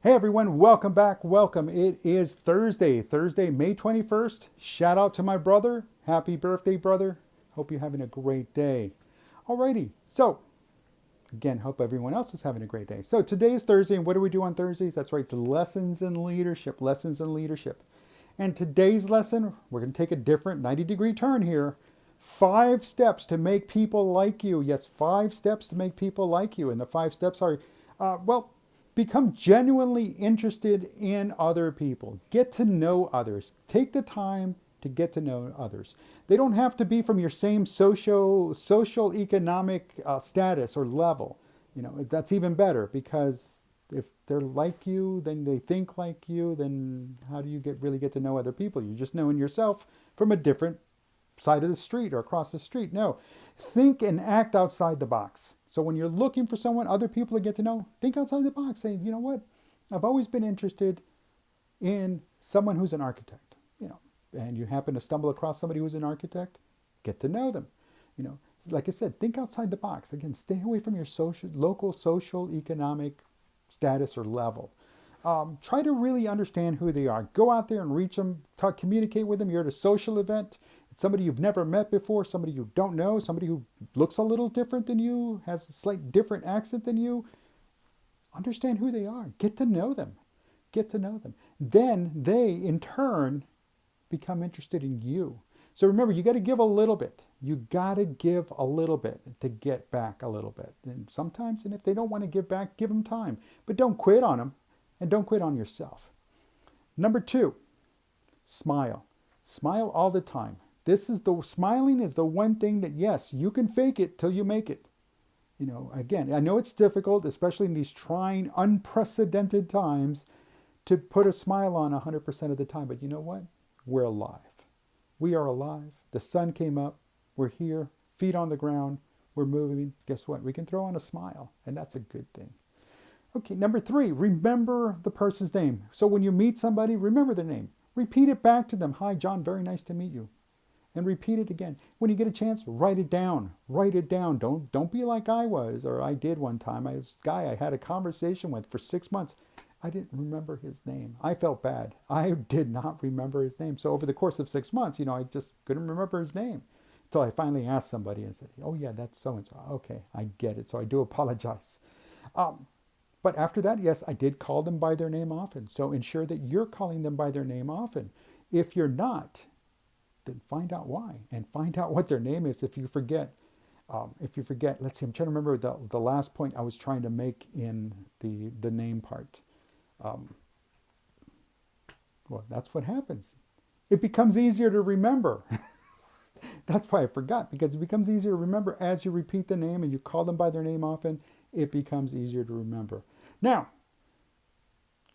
Hey everyone, welcome back. Welcome. It is Thursday, May 21st. Shout out to my brother. Happy birthday, brother. Hope you're having a great day. Alrighty. So, again, hope everyone else is having a great day. So, today is Thursday, and what do we do on Thursdays? That's right, it's lessons in leadership. Lessons in leadership. And today's lesson, we're going to take a different 90-degree turn here. 5 steps to make people like you. Yes, 5 steps to make people like you. And the 5 steps are, become genuinely interested in other people. Get to know others. Take the time to get to know others. They don't have to be from your same social economic status or level. You know, that's even better, because if they're like you, then they think like you, then how do you really get to know other people? You're just knowing yourself from a different side of the street or across the street. No, think and act outside the box. So when you're looking for someone, other people to get to know, think outside the box. Say, you know what? I've always been interested in someone who's an architect, and you happen to stumble across somebody who's an architect, get to know them. Like I said, think outside the box. Again, stay away from your local social economic status or level. Try to really understand who they are. Go out there and reach them, communicate with them. You're at a social event. It's somebody you've never met before, somebody you don't know, somebody who looks a little different than you, has a slight different accent than you. Understand who they are. Get to know them. Get to know them. Then they, in turn, become interested in you. So remember, you got to give a little bit. You got to give a little bit to get back a little bit. And sometimes, and if they don't want to give back, give them time. But don't quit on them, and don't quit on yourself. Number 2, smile. Smile all the time. Smiling is the one thing that, yes, you can fake it till you make it. Again, I know it's difficult, especially in these trying, unprecedented times, to put a smile on 100% of the time. But you know what? We're alive. We are alive. The sun came up. We're here, feet on the ground. We're moving. Guess what? We can throw on a smile, and that's a good thing. Okay, number 3, remember the person's name. So when you meet somebody, remember their name. Repeat it back to them. Hi, John, very nice to meet you. And repeat it again. When you get a chance, write it down. Write it down. Don't be like I was, or I did one time. This guy I had a conversation with for 6 months. I didn't remember his name. I felt bad. I did not remember his name. So over the course of 6 months, I just couldn't remember his name. Until I finally asked somebody and said, oh yeah, that's so-and-so. Okay, I get it. So I do apologize. But after that, yes, I did call them by their name often. So ensure that you're calling them by their name often. If you're not, then find out why, and find out what their name is if you forget. Let's see, I'm trying to remember the last point I was trying to make in the name part. Well, that's what happens. It becomes easier to remember. That's why I forgot, because it becomes easier to remember as you repeat the name and you call them by their name often. It becomes easier to remember. Now,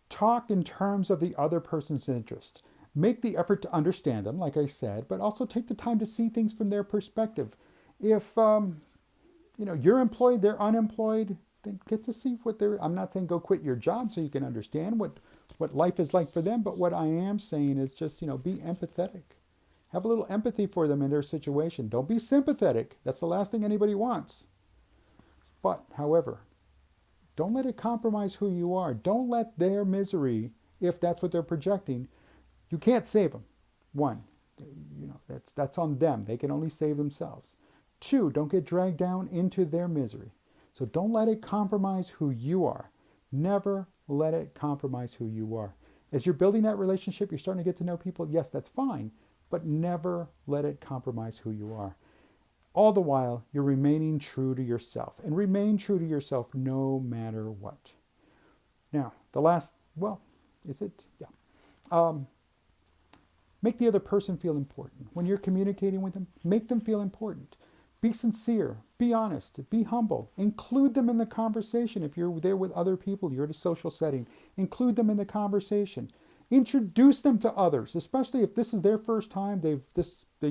talk in terms of the other person's interest. Make the effort to understand them, like I said, but also take the time to see things from their perspective. If you're employed, they're unemployed, then get to see what they're. I'm not saying go quit your job so you can understand what life is like for them, but what I am saying is just be empathetic. Have a little empathy for them in their situation. Don't be sympathetic. That's the last thing anybody wants. But, however, don't let it compromise who you are. Don't let their misery, if that's what they're projecting, you can't save them. 1, that's on them. They can only save themselves. 2, don't get dragged down into their misery. So don't let it compromise who you are. Never let it compromise who you are. As you're building that relationship, you're starting to get to know people. Yes, that's fine, but never let it compromise who you are. All the while, you're remaining true to yourself. And remain true to yourself no matter what. Now, the last, is it? Yeah. Make the other person feel important. When you're communicating with them, make them feel important. Be sincere, be honest, be humble. Include them in the conversation. If you're there with other people, you're at a social setting, include them in the conversation. Introduce them to others, especially if this is their first time. They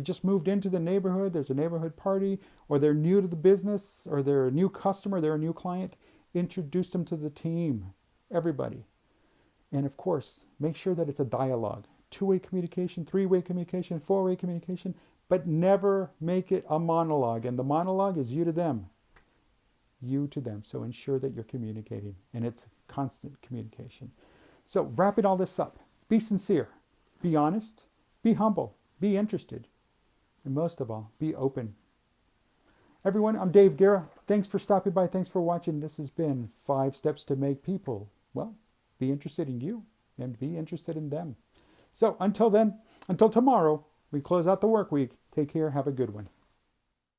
just moved into the neighborhood, there's a neighborhood party, or they're new to the business, or they're a new customer, they're a new client. Introduce them to the team, everybody. And of course, make sure that it's a dialogue. 2-way communication, 3-way communication, 4-way communication, but never make it a monologue. And the monologue is you to them. You to them. So ensure that you're communicating. And it's constant communication. So wrapping all this up, be sincere, be honest, be humble, be interested, and most of all, be open. Everyone, I'm Dave Guerra. Thanks for stopping by. Thanks for watching. This has been 5 Steps to Make People, well, be interested in you and be interested in them. So until then, until tomorrow, we close out the work week. Take care. Have a good one.